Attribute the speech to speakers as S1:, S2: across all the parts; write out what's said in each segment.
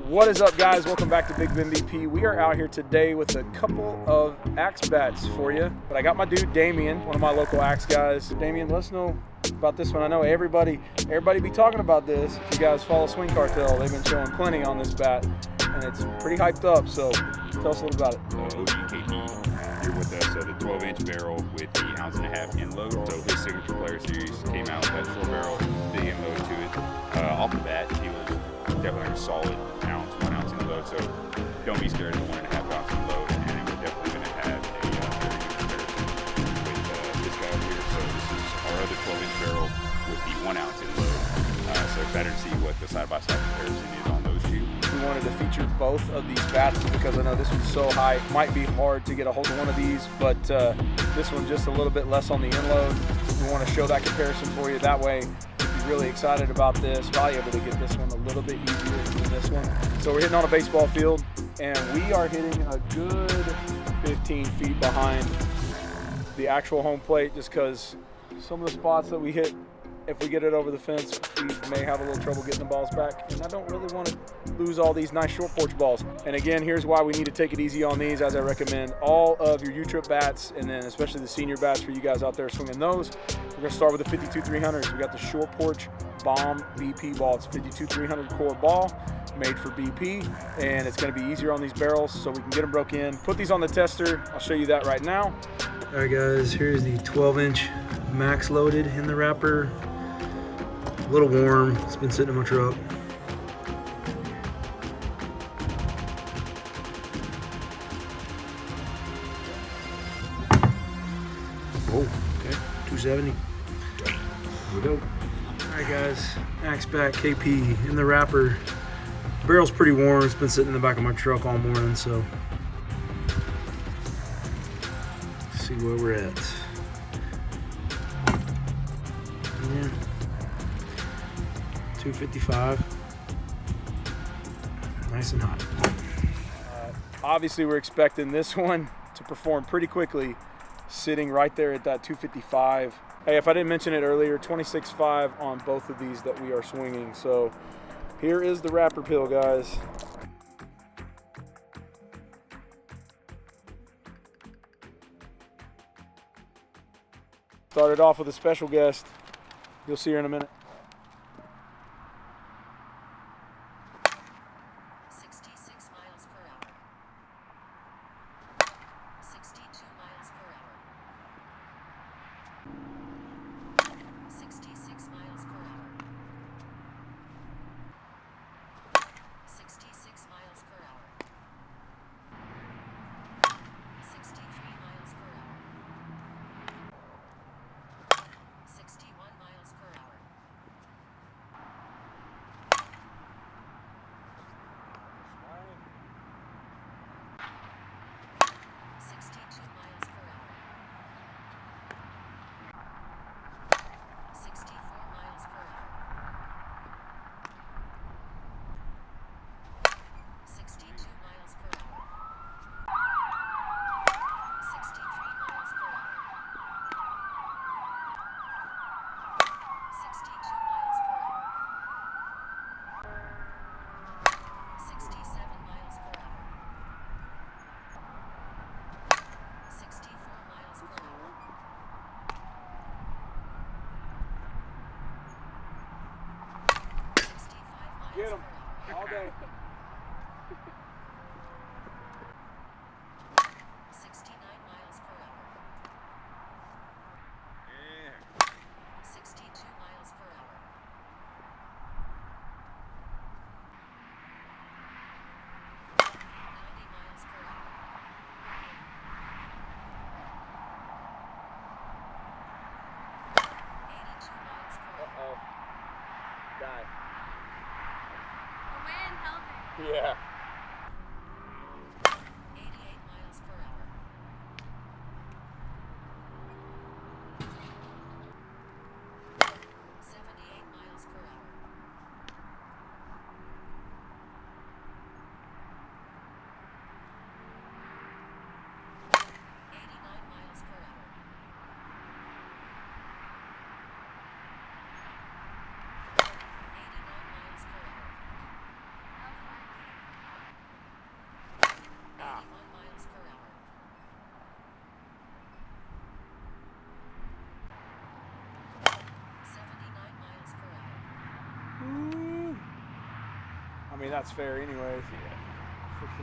S1: What is up, guys? Welcome back to Big Ben BP. We are out here today with a couple of axe bats for you. But I got my dude Damian, one of my local axe guys. Damian, let us know about this one. I know everybody be talking about this. If you guys follow Swing Cartel, they've been showing plenty on this bat, and it's pretty hyped up. So tell us a little about it.
S2: OGKP here with us. So the 12-inch barrel with the 1.5 ounce end load. So his signature player series came out with that short barrel, big end load to it. Off the bat, he was definitely a solid 1 ounce end load. So don't be scared of the 1.5 ounce end load, and we're definitely going to have a very good comparison with this guy over here. So this is our other 12-inch barrel with the 1 ounce end load. So excited to see what the side-by-side comparison is on those two.
S1: We wanted to feature both of these bats because I know this one's so high. It might be hard to get a hold of one of these, but this one just a little bit less on the end load. We want to show that comparison for you. That way, if you're really excited about this, probably able to get this one a little bit easier than this one. So we're hitting on a baseball field, and we are hitting a good 15 feet behind the actual home plate, just because some of the spots that we hit, if we get it over the fence, we may have a little trouble getting the balls back. And I don't really want to lose all these nice short porch balls. And again, here's why we need to take it easy on these, as I recommend all of your U-trip bats, and then especially the senior bats for you guys out there swinging those. We're going to start with the 52-300s. We got the short porch bomb BP ball. It's a 52-300 core ball made for BP, and it's going to be easier on these barrels so we can get them broke in. Put these on the tester. I'll show you that right now.
S3: All right, guys, here's the 12-inch max loaded in the wrapper. A little warm, it's been sitting in my truck. Oh, okay, 270. Here we go. All right, guys, axebat KP in the wrapper. Barrel's pretty warm, it's been sitting in the back of my truck all morning, so let's see where we're at. Yeah. 255. Nice and hot.
S1: Obviously, we're expecting this one to perform pretty quickly, sitting right there at that 255. Hey, if I didn't mention it earlier, 26.5 on both of these that we are swinging. So here is the wrapper pill, guys. Started off with a special guest. You'll see her in a minute.
S4: 66 miles per hour. 62 miles per hour. 66 miles per hour. 66 miles per hour. 63 miles per hour. 61 miles per hour. 62 miles per hour. 64 miles per hour. 62 miles per hour. 63 miles per hour. 62 miles per hour. 67 miles per hour. 64 miles per hour. 65 miles
S1: Get 'em.
S4: per hour.
S1: All day.
S4: 69 miles per hour. 62 miles per hour. 90 miles per hour. 82 miles per hour.
S1: Uh-oh. Die.
S5: The wind held it.
S1: Yeah.
S4: 88 miles per hour. 78 miles per hour. 89 miles per hour. 89 miles per hour.
S1: mean, that's fair anyways.
S2: Yeah.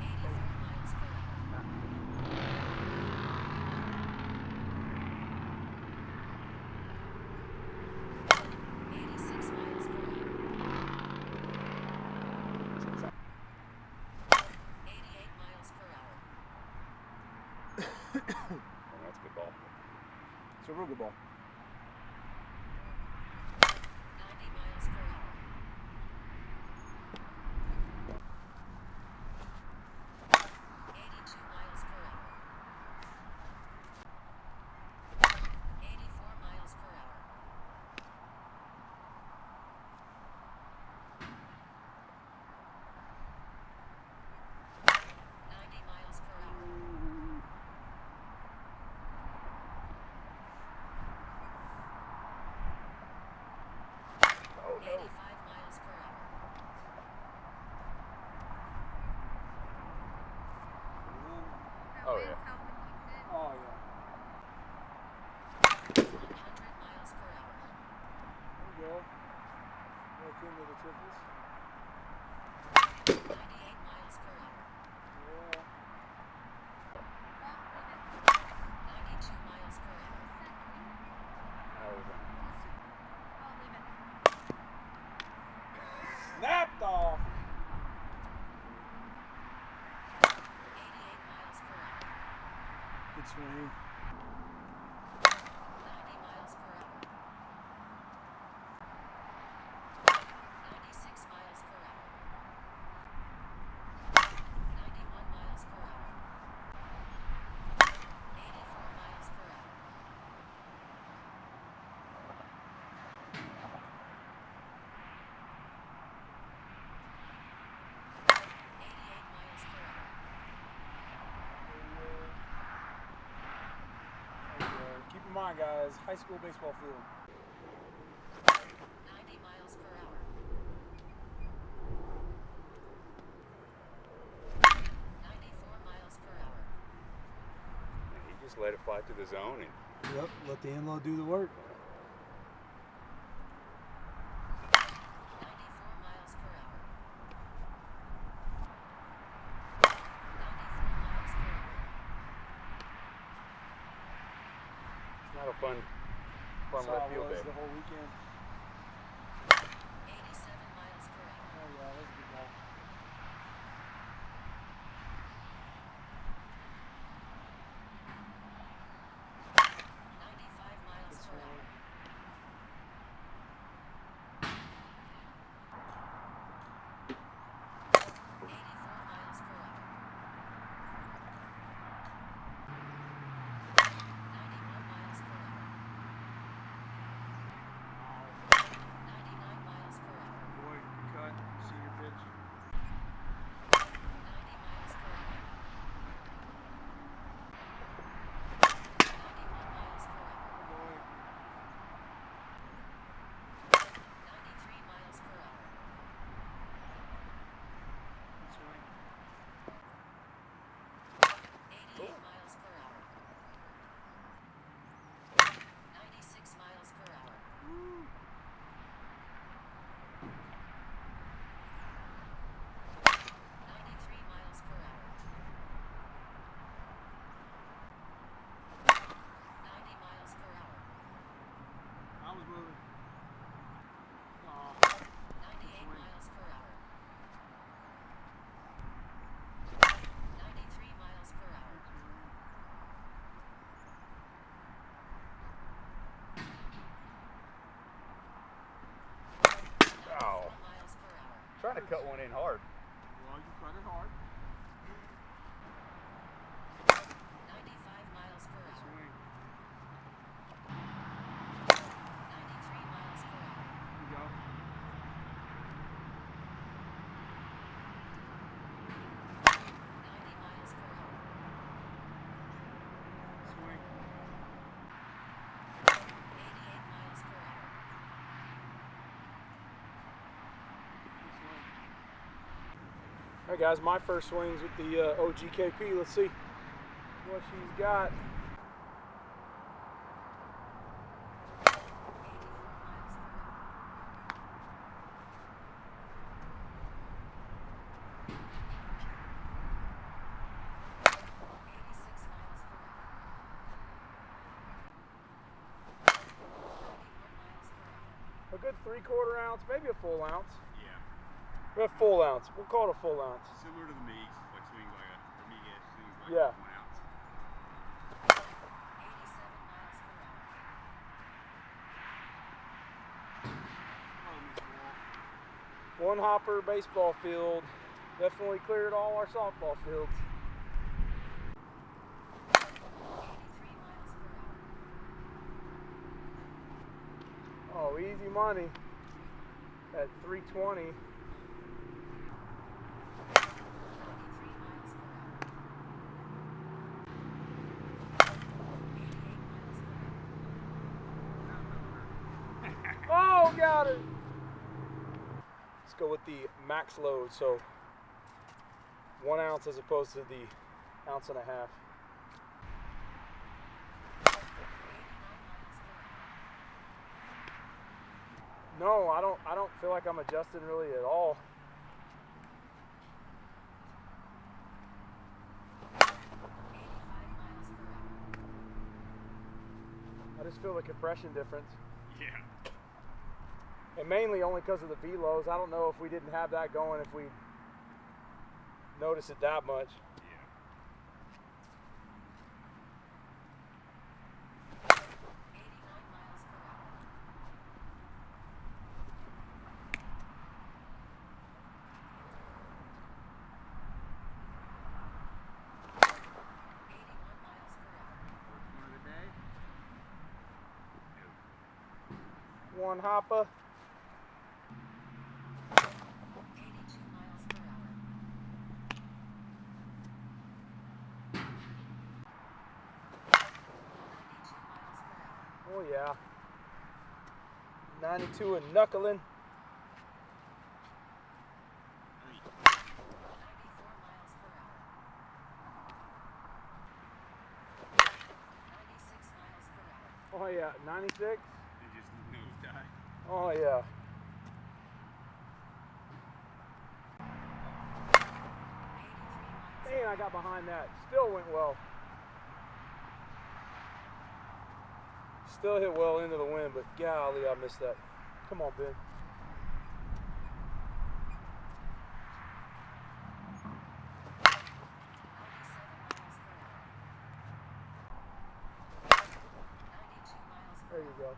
S4: 84 miles per hour. 86 miles per hour. 88 miles per hour.
S2: Oh, that's a good ball.
S1: It's a real good ball.
S4: 90 miles per hour. 82 miles per hour. 84 miles per hour. 90 miles per hour. 85 miles per hour.
S5: That
S2: Oh,
S5: wind's
S2: yeah.
S5: helping keep it.
S1: Oh yeah.
S4: 100 miles per hour.
S1: There we go. Look into the triples.
S4: 98 miles per hour.
S1: Yeah.
S5: Well,
S4: 92 miles per hour.
S5: leave it.
S1: Snapped off.
S4: 88 miles per hour.
S1: Good swing.
S4: 90 miles per hour. 96 miles per hour. 91 miles per hour. 84 miles per hour. 88 miles per hour.
S1: Keep in mind, guys, high school baseball field.
S4: 90 miles per hour. 94 miles per hour.
S2: And he just let it fly to the zone, and
S1: Yep, let the inload do the work.
S4: 94 miles per hour. 94 miles per hour.
S2: it's not a fun
S1: That's how
S2: left
S1: it
S2: field
S1: was
S2: day.
S1: the whole weekend.
S4: 87 miles per hour.
S1: Oh yeah, that's a good ball.
S4: 95 miles per hour. 84 miles per hour. 91 miles per hour. 99 miles per hour.
S1: Boy, cut, senior pitch.
S4: 90 miles per hour. 91 miles per hour.
S1: Boy.
S4: 93 miles per hour.
S1: Good swing.
S4: 88 miles per hour. 96 miles per hour. 93 miles per hour. 90 miles per hour.
S1: I was moving. Aw.
S4: 98 miles per hour. 93 miles per hour. 94
S2: Ow.
S4: miles per hour.
S2: Trying to cut one in hard.
S1: Well, you cut it hard.
S4: 95 miles per hour.
S1: Swing.
S4: 93 miles per hour.
S1: Here we go.
S4: 90 miles per hour.
S1: Swing.
S4: 88 miles per hour.
S1: Good swing.
S3: All right, guys, my first swings with the OGKP. Let's see what she's got.
S4: 84 miles per hour.
S3: good 3/4 ounce, maybe a full ounce.
S2: Yeah.
S3: A full ounce. We'll call it a full ounce.
S2: Similar to the MIGs, like swings like a MIG swings like
S3: Yeah.
S2: 1 ounce.
S4: 87 miles per hour.
S3: One hopper baseball field. Definitely cleared all our softball fields.
S4: 83 miles per hour.
S3: Oh, easy money at 320.
S4: 93 miles per hour. 88 miles per hour.
S3: Oh, got it. Let's go with the max load. So 1 ounce as opposed to the 1.5 ounces.
S4: 89 miles per hour.
S3: No, I don't feel like I'm adjusting really at all.
S4: 85 miles per hour.
S3: I just feel the compression difference.
S2: Yeah.
S3: And mainly only because of the V-lows. I don't know if we didn't have that going, if we'd notice it that much.
S2: Yeah.
S4: 89 miles per hour. 81 miles per hour.
S3: One hopper.
S4: 82 miles per hour. 92 miles per hour.
S3: Oh yeah. 92 and knuckling.
S4: 94 miles per hour. 96 miles per hour.
S3: Oh yeah, 96.
S2: It just nosedive.
S3: Oh yeah.
S4: 83 miles.
S3: And I got behind that. Still went well. Still hit well into the wind, but golly, I missed that. Come on, Ben.
S4: 92 miles per
S3: There you go.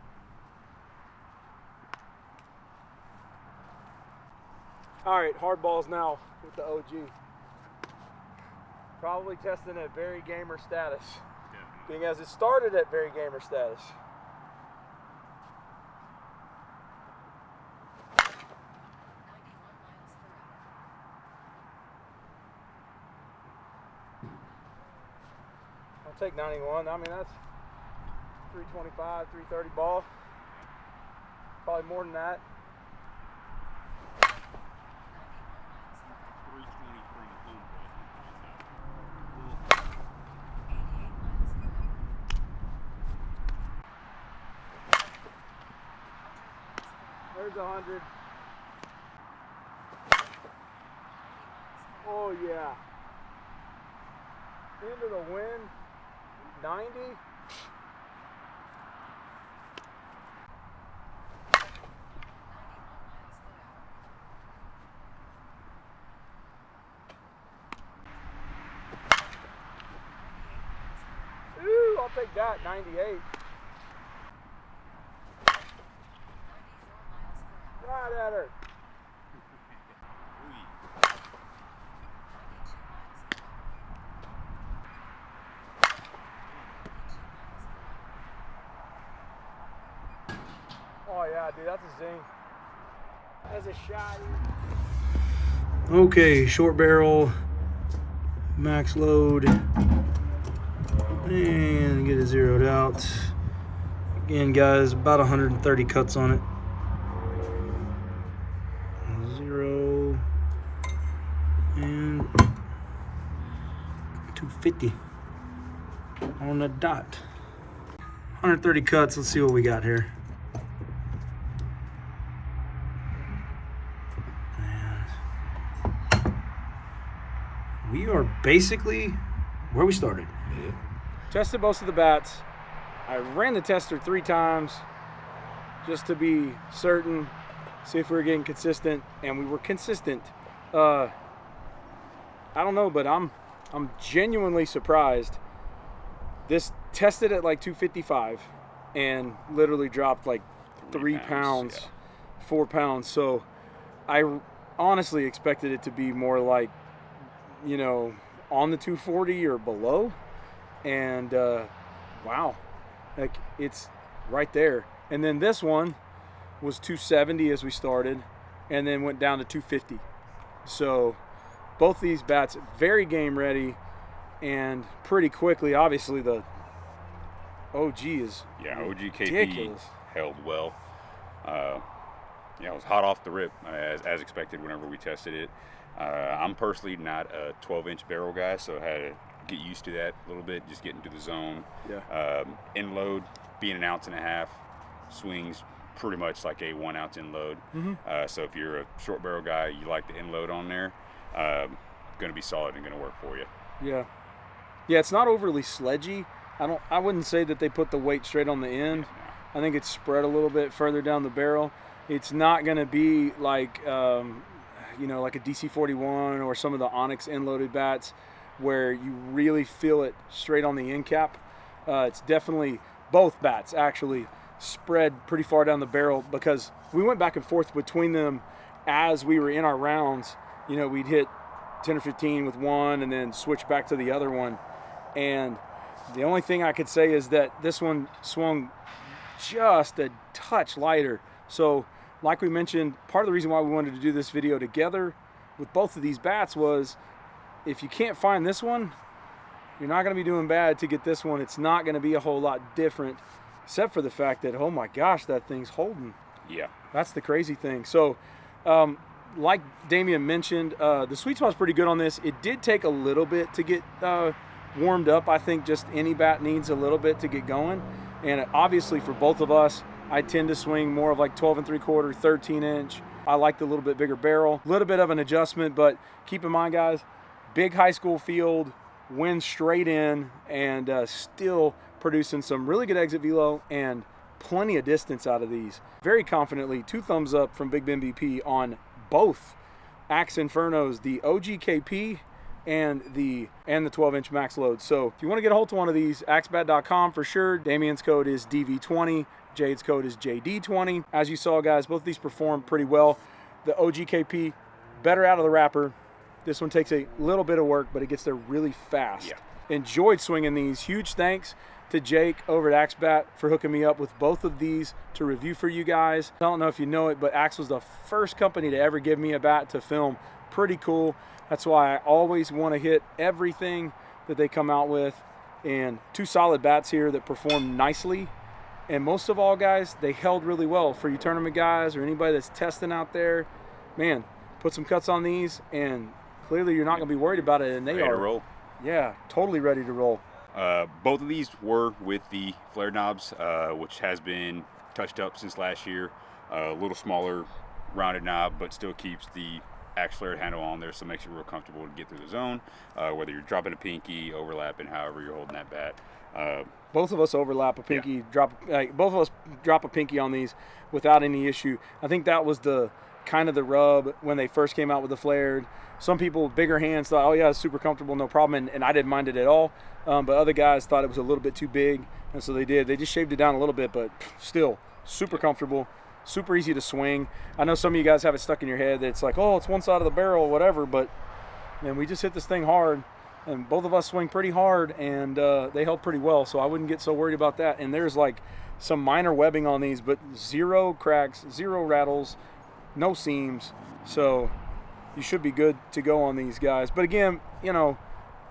S3: All right, hard balls now with the OG. Probably testing at very gamer status,
S2: Definitely.
S3: being as it started at very gamer status.
S4: 91 miles per hour.
S3: I'll take 91. I mean, that's 325, 330 ball. Probably more than that.
S4: 91 miles per hour.
S2: 320 from the home plate.
S4: 88 miles per hour. 100 miles per hour.
S3: There's 100.
S4: 90 miles per hour.
S3: Oh yeah. Into the wind. 90.
S4: 91 miles per hour.
S3: Ooh, I'll take that. 98.
S4: 94 miles per hour.
S3: Right at her.
S4: 92 miles per hour. 92 miles per hour.
S3: Oh yeah, dude, that's a zing. That's a shot. Okay, short barrel, max load, and get it zeroed out. Again, guys, about 130 cuts on it. 0 and 250 on the dot. 130 cuts. Let's see what we got here. We are basically where we started. Tested most of the bats. I ran the tester 3 times.
S1: just to be certain, see if we were getting consistent, and we were consistent. I don't know, but I'm genuinely surprised. This tested at like 255 and literally dropped like 3 pounds,
S2: yeah.
S1: 4 pounds. So I honestly expected it to be more like, you know, on the 240 or below. And wow, like it's right there. And then this one was 270 as we started, and then went down to 250. So both these bats very game ready, and pretty quickly, obviously the OG is
S2: OGKP
S1: ridiculous.
S2: held well. Yeah, it was hot off the rip, as expected whenever we tested it. I'm personally not a 12-inch barrel guy, so I had to get used to that a little bit, just getting to the zone.
S1: Yeah.
S2: In load, being an ounce and a half, swings pretty much like a 1 ounce in load. So if you're a short barrel guy, you like the in load on there, going to be solid and going to work for you.
S1: Yeah. Yeah, it's not overly sledgy. I wouldn't say that they put the weight straight on the end. I think it's spread a little bit further down the barrel. It's not going to be like, you know, like a DC-41 or some of the Onyx end-loaded bats where you really feel it straight on the end cap. It's definitely, both bats actually spread pretty far down the barrel, because we went back and forth between them as we were in our rounds. You know, we'd hit 10 or 15 with one and then switch back to the other one. And the only thing I could say is that this one swung just a touch lighter. So like we mentioned, part of the reason why we wanted to do this video together with both of these bats was, if you can't find this one, you're not going to be doing bad to get this one. It's not going to be a whole lot different, except for the fact that, oh my gosh, that thing's holding.
S2: Yeah.
S1: That's the crazy thing. So like Damian mentioned, the sweet spot's pretty good on this. It did take a little bit to get warmed up. I think just any bat needs a little bit to get going. And obviously for both of us, I tend to swing more of like 12 3/4, 13 inch. I like the little bit bigger barrel, a little bit of an adjustment, but keep in mind guys, big high school field, wind straight in, and still producing some really good exit velo and plenty of distance out of these. Very confidently, 2 thumbs up from Big Ben BP on both Axe Infernos, the OGKP and the 12-inch max load. So if you want to get a hold of one of these, axebat.com for sure. Damian's code is DV20. Jade's code is JD20. As you saw, guys, both of these perform pretty well. The OGKP, better out of the wrapper. This one takes a little bit of work, but it gets there really fast.
S2: Yeah.
S1: Enjoyed swinging these. Huge thanks to Jake over at AxeBat for hooking me up with both of these to review for you guys. I don't know if you know it, but Axe was the first company to ever give me a bat to film. Pretty cool. That's why I always want to hit everything that they come out with. And 2 solid bats here that perform nicely. And most of all, guys, they held really well. For you tournament guys or anybody that's testing out there, man, put some cuts on these, and clearly you're not going to be worried about it. And they
S2: Ready
S1: are
S2: to roll.
S1: Yeah, totally ready to roll.
S2: Both of these were with the flare knobs, which has been touched up since last year. A little smaller, rounded knob, but still keeps the axe flare handle on there, so it makes it real comfortable to get through the zone. Whether you're dropping a pinky, overlapping, however you're holding that bat.
S1: Both of us overlap a pinky, both of us drop a pinky on these without any issue. I think that was the kind of the rub when they first came out with the flared. Some people with bigger hands thought, oh yeah, it's super comfortable, no problem, and I didn't mind it at all. But other guys thought it was a little bit too big, and so they did. They just shaved it down a little bit, but still super comfortable, super easy to swing. I know some of you guys have it stuck in your head that it's like, oh, it's one side of the barrel, whatever, but man, we just hit this thing hard, and both of us swing pretty hard, and they held pretty well, so I wouldn't get so worried about that. And there's like some minor webbing on these, but 0 cracks, 0 rattles, no seams, so you should be good to go on these guys. But again, you know,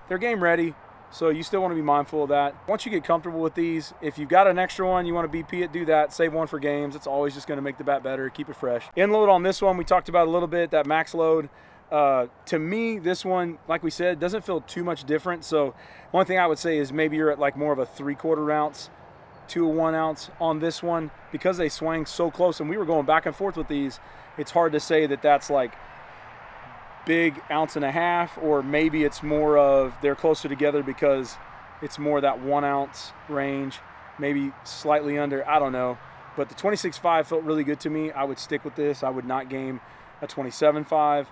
S1: they're game ready, so you still want to be mindful of that. Once you get comfortable with these, if you've got an extra one, you want to BP it, do that. Save one for games. It's always just going to make the bat better, keep it fresh. End load on this one, we talked about a little bit, that max load. To me, this one, like we said, doesn't feel too much different. So one thing I would say is maybe you're at like more of a 3/4 ounce to a 1 ounce on this one, because they swang so close and we were going back and forth with these. It's hard to say that that's like big 1.5 ounces, or maybe it's more of they're closer together because it's more that 1 ounce range, maybe slightly under, I don't know. But the 26.5 felt really good to me. I would stick with this. I would not game a 27.5.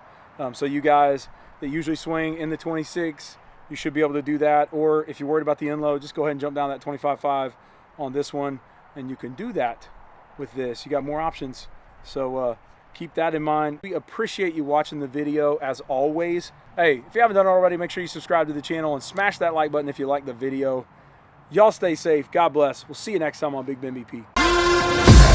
S1: So you guys that usually swing in the 26, you should be able to do that. Or if you're worried about the end load, just go ahead and jump down that 25.5 on this one, and you can do that with this. You got more options. So keep that in mind. We appreciate you watching the video as always. Hey, if you haven't done it already, make sure you subscribe to the channel and smash that like button if you like the video. Y'all stay safe. God bless. We'll see you next time on Big Ben BP.